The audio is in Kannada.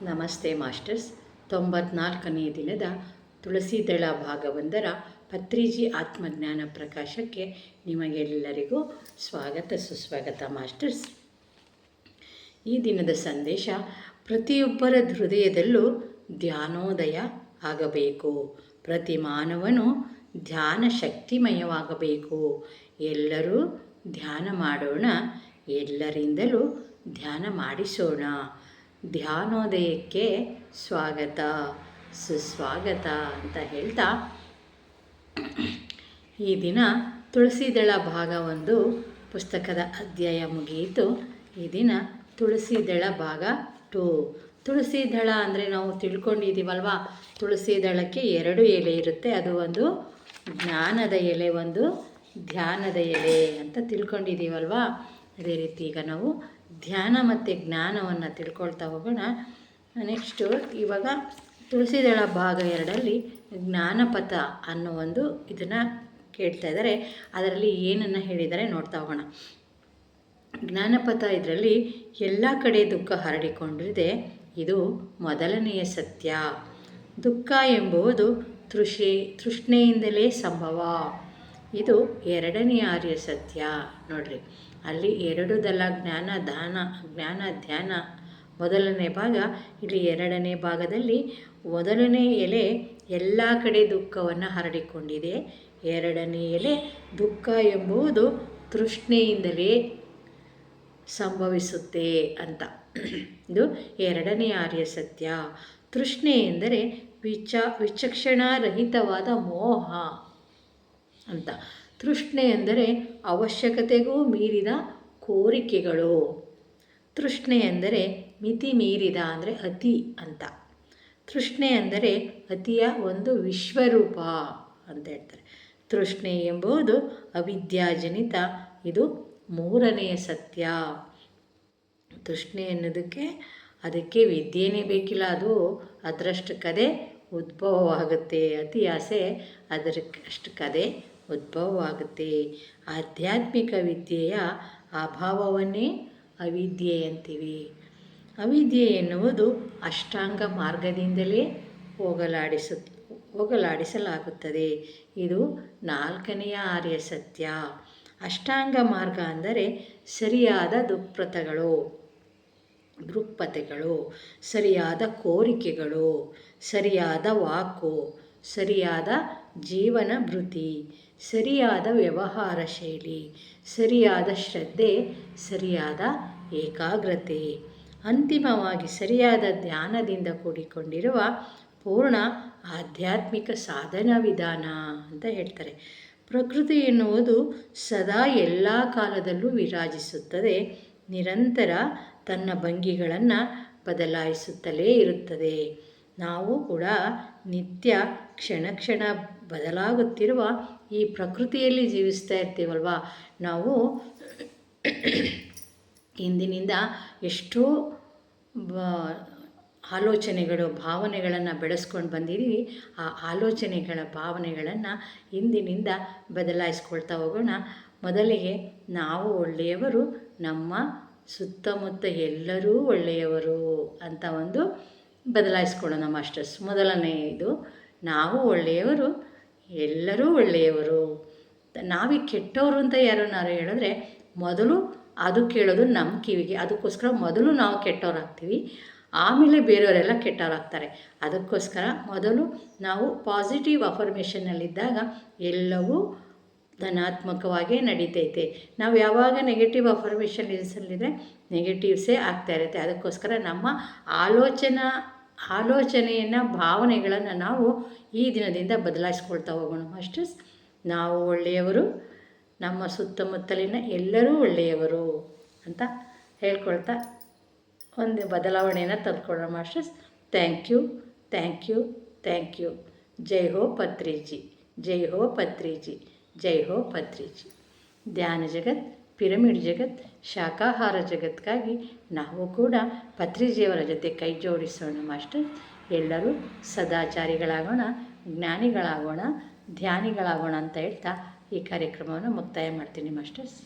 ನಮಸ್ತೆ ಮಾಸ್ಟರ್ಸ್. 94ನೇ ದಿನದ ತುಳಸಿದಳ ಭಾಗ 1ರ ಪತ್ರಿಜಿ ಆತ್ಮಜ್ಞಾನ ಪ್ರಕಾಶಕ್ಕೆ ನಿಮಗೆಲ್ಲರಿಗೂ ಸ್ವಾಗತ ಸುಸ್ವಾಗತ ಮಾಸ್ಟರ್ಸ್. ಈ ದಿನದ ಸಂದೇಶ: ಪ್ರತಿಯೊಬ್ಬರ ಹೃದಯದಲ್ಲೂ ಧ್ಯಾನೋದಯ ಆಗಬೇಕು. ಪ್ರತಿ ಮಾನವನು ಧ್ಯಾನ ಶಕ್ತಿಮಯವಾಗಬೇಕು. ಎಲ್ಲರೂ ಧ್ಯಾನ ಮಾಡೋಣ, ಎಲ್ಲರಿಂದಲೂ ಧ್ಯಾನ ಮಾಡಿಸೋಣ. ಧ್ಯಾನೋದಯಕ್ಕೆ ಸ್ವಾಗತ ಸುಸ್ವಾಗತ ಅಂತ ಹೇಳ್ತಾ, ಈ ದಿನ ತುಳಸಿದಳ ಭಾಗ 1 ಪುಸ್ತಕದ ಅಧ್ಯಾಯ ಮುಗಿಯಿತು. ಈ ದಿನ ತುಳಸಿದಳ ಭಾಗ 2. ತುಳಸಿದಳ ಅಂದರೆ ನಾವು ತಿಳ್ಕೊಂಡಿದ್ದೀವಲ್ವ, ತುಳಸಿದಳಕ್ಕೆ 2 ಎಲೆ ಇರುತ್ತೆ. ಅದು ಒಂದು ಜ್ಞಾನದ ಎಲೆ, ಒಂದು ಧ್ಯಾನದ ಎಲೆ ಅಂತ ತಿಳ್ಕೊಂಡಿದ್ದೀವಲ್ವ. ಅದೇ ರೀತಿ ಈಗ ನಾವು ಧ್ಯಾನ ಮತ್ತು ಜ್ಞಾನವನ್ನು ತಿಳ್ಕೊಳ್ತಾ ಹೋಗೋಣ. ನೆಕ್ಸ್ಟು ಇವಾಗ ತುಳಸಿದಳ ಭಾಗ 2ರಲ್ಲಿ ಜ್ಞಾನಪಥ ಅನ್ನೋ ಒಂದು ಇದನ್ನು ಕೇಳ್ತಾ ಇದ್ದಾರೆ. ಅದರಲ್ಲಿ ಏನನ್ನು ಹೇಳಿದ್ದಾರೆ ನೋಡ್ತಾ ಹೋಗೋಣ. ಜ್ಞಾನಪಥ ಇದರಲ್ಲಿ ಎಲ್ಲ ಕಡೆ ದುಃಖ ಹರಡಿಕೊಂಡಿದೆ. ಇದು ಮೊದಲನೆಯ ಸತ್ಯ. ದುಃಖ ಎಂಬುದು ತೃಷ್ಣೆಯಿಂದಲೇ ಸಂಭವ. ಇದು 2ನೇ ಆರ್ಯ ಸತ್ಯ. ನೋಡ್ರಿ, ಅಲ್ಲಿ 2ದಲ್ಲ, ಜ್ಞಾನ ಧ್ಯಾನ ಮೊದಲನೇ ಭಾಗ. ಇಲ್ಲಿ 2ನೇ ಭಾಗದಲ್ಲಿ ಮೊದಲನೇ ಎಲೆ ಎಲ್ಲ ಕಡೆ ದುಃಖವನ್ನು ಹರಡಿಕೊಂಡಿದೆ. 2ನೇ ಎಲೆ ದುಃಖ ಎಂಬುದು ತೃಷ್ಣೆಯಿಂದಲೇ ಸಂಭವಿಸುತ್ತೆ ಅಂತ. ಇದು 2ನೇ ಆರ್ಯ ಸತ್ಯ. ತೃಷ್ಣೆ ಎಂದರೆ ವಿಚಕ್ಷಣಾರಹಿತವಾದ ಮೋಹ ಅಂತ. ತೃಷ್ಣೆ ಎಂದರೆ ಅವಶ್ಯಕತೆಗೂ ಮೀರಿದ ಕೋರಿಕೆಗಳು. ತೃಷ್ಣೆ ಎಂದರೆ ಮಿತಿ ಮೀರಿದ ಅಂದರೆ ಅತಿ ಅಂತ. ತೃಷ್ಣೆ ಅಂದರೆ ಅತಿಯ ಒಂದು ವಿಶ್ವರೂಪ ಅಂತ ಹೇಳ್ತಾರೆ. ತೃಷ್ಣೆ ಎಂಬುದು ಅವಿದ್ಯಾಜನಿತ. ಇದು 3ನೇ ಸತ್ಯ. ತೃಷ್ಣೆ ಅನ್ನೋದಕ್ಕೆ ಅದಕ್ಕೆ ವಿದ್ಯೆನೇ ಬೇಕಿಲ್ಲ, ಅದು ಅದರಷ್ಟಕ್ಕದೇ ಉದ್ಭವವಾಗುತ್ತೆ. ಅತಿ ಆಸೆ ಅದರಷ್ಟಕ್ಕದೇ ಉದ್ಭವವಾಗುತ್ತೆ. ಆಧ್ಯಾತ್ಮಿಕ ವಿದ್ಯೆಯ ಅಭಾವವನ್ನೇ ಅವಿದ್ಯೆ ಅಂತೀವಿ. ಅವಿದ್ಯೆ ಎನ್ನುವುದು ಅಷ್ಟಾಂಗ ಮಾರ್ಗದಿಂದಲೇ ಹೋಗಲಾಡಿಸಲಾಗುತ್ತದೆ. ಇದು 4ನೆಯ ಆರ್ಯ ಸತ್ಯ. ಅಷ್ಟಾಂಗ ಮಾರ್ಗ ಅಂದರೆ ಸರಿಯಾದ ದೃಕ್ಪಥೆಗಳು, ಸರಿಯಾದ ಕೋರಿಕೆಗಳು, ಸರಿಯಾದ ವಾಕು, ಸರಿಯಾದ ಜೀವನ ಭೃತಿ, ಸರಿಯಾದ ವ್ಯವಹಾರ ಶೈಲಿ, ಸರಿಯಾದ ಶ್ರದ್ಧೆ, ಸರಿಯಾದ ಏಕಾಗ್ರತೆ, ಅಂತಿಮವಾಗಿ ಸರಿಯಾದ ಧ್ಯಾನದಿಂದ ಕೂಡಿಕೊಂಡಿರುವ ಪೂರ್ಣ ಆಧ್ಯಾತ್ಮಿಕ ಸಾಧನಾ ವಿಧಾನ ಅಂತ ಹೇಳ್ತಾರೆ. ಪ್ರಕೃತಿ ಎನ್ನುವುದು ಸದಾ ಎಲ್ಲ ಕಾಲದಲ್ಲೂ ವಿರಾಜಿಸುತ್ತದೆ. ನಿರಂತರ ತನ್ನ ಭಂಗಿಗಳನ್ನು ಬದಲಾಯಿಸುತ್ತಲೇ ಇರುತ್ತದೆ. ನಾವು ಕೂಡ ನಿತ್ಯ ಕ್ಷಣ ಬದಲಾಗುತ್ತಿರುವ ಈ ಪ್ರಕೃತಿಯಲ್ಲಿ ಜೀವಿಸ್ತಾ ಇರ್ತೀವಲ್ವ. ನಾವು ಇಂದಿನಿಂದ ಎಷ್ಟೋ ಆಲೋಚನೆಗಳು, ಭಾವನೆಗಳನ್ನು ಬೆಳೆಸ್ಕೊಂಡು ಬಂದಿದ್ದೀವಿ. ಆ ಆಲೋಚನೆಗಳ, ಭಾವನೆಗಳನ್ನು ಇಂದಿನಿಂದ ಬದಲಾಯಿಸ್ಕೊಳ್ತಾ ಹೋಗೋಣ. ಮೊದಲಿಗೆ ನಾವು ಒಳ್ಳೆಯವರು, ನಮ್ಮ ಸುತ್ತಮುತ್ತ ಎಲ್ಲರೂ ಒಳ್ಳೆಯವರು ಅಂತ ಒಂದು ಬದಲಾಯಿಸ್ಕೊಳ್ಳೋಣ ಮಾಸ್ಟರ್ಸ್. ಮೊದಲನೆಯದು, ನಾವು ಒಳ್ಳೆಯವರು, ಎಲ್ಲರೂ ಒಳ್ಳೆಯವರು. ನಾವೇ ಕೆಟ್ಟವರು ಅಂತ ಯಾರನ್ನಾರು ಹೇಳಿದ್ರೆ ಮೊದಲು ಅದು ಕೇಳೋದು ನಮ್ಮ ಕಿವಿಗೆ. ಅದಕ್ಕೋಸ್ಕರ ಮೊದಲು ನಾವು ಕೆಟ್ಟವರಾಗ್ತೀವಿ, ಆಮೇಲೆ ಬೇರೆಯವರೆಲ್ಲ ಕೆಟ್ಟವರಾಗ್ತಾರೆ. ಅದಕ್ಕೋಸ್ಕರ ಮೊದಲು ನಾವು ಪಾಸಿಟಿವ್ ಅಫರ್ಮೇಷನ್ನಲ್ಲಿದ್ದಾಗ ಎಲ್ಲವೂ ಧನಾತ್ಮಕವಾಗೇ ನಡೀತೈತೆ. ನಾವು ಯಾವಾಗ ನೆಗೆಟಿವ್ ಅಫರ್ಮೇಷನ್ನಲ್ಲಿದ್ದರೆ ನೆಗೆಟಿವ್ಸೇ ಆಗ್ತಾ ಇರುತ್ತೆ. ಅದಕ್ಕೋಸ್ಕರ ನಮ್ಮ ಆಲೋಚನೆಯನ್ನು, ಭಾವನೆಗಳನ್ನು ನಾವು ಈ ದಿನದಿಂದ ಬದಲಾಯಿಸ್ಕೊಳ್ತಾ ಹೋಗೋಣ ಮಾಸ್ಟರ್ಸ್. ನಾವು ಒಳ್ಳೆಯವರು, ನಮ್ಮ ಸುತ್ತಮುತ್ತಲಿನ ಎಲ್ಲರೂ ಒಳ್ಳೆಯವರು ಅಂತ ಹೇಳ್ಕೊಳ್ತಾ ಒಂದು ಬದಲಾವಣೆಯನ್ನು ತಂದುಕೊಳ್ಳೋಣ ಮಾಸ್ಟರ್ಸ್. Thank you. ಜೈ ಹೋ ಪತ್ರಿಜಿ, ಜೈ ಹೋ ಪತ್ರಿಜಿ, ಜೈ ಹೋ ಪತ್ರಿಜಿ. ಧ್ಯಾನ ಜಗತ್, ಪಿರಮಿಡ್ ಜಗತ್, ಶಾಖಾಹಾರ ಜಗತ್ಗಾಗಿ ನಾವು ಕೂಡ ಪತ್ರಿಜಿಯವರ ಜೊತೆ ಕೈ ಜೋಡಿಸೋಣ ಮಾಸ್ಟರ್. ಎಲ್ಲರೂ ಸದಾಚಾರಿಗಳಾಗೋಣ, ಜ್ಞಾನಿಗಳಾಗೋಣ, ಧ್ಯಾನಿಗಳಾಗೋಣ ಅಂತ ಹೇಳ್ತಾ ಈ ಕಾರ್ಯಕ್ರಮವನ್ನು ಮುಕ್ತಾಯ ಮಾಡ್ತೀನಿ ಮಾಸ್ಟರ್ಸ್.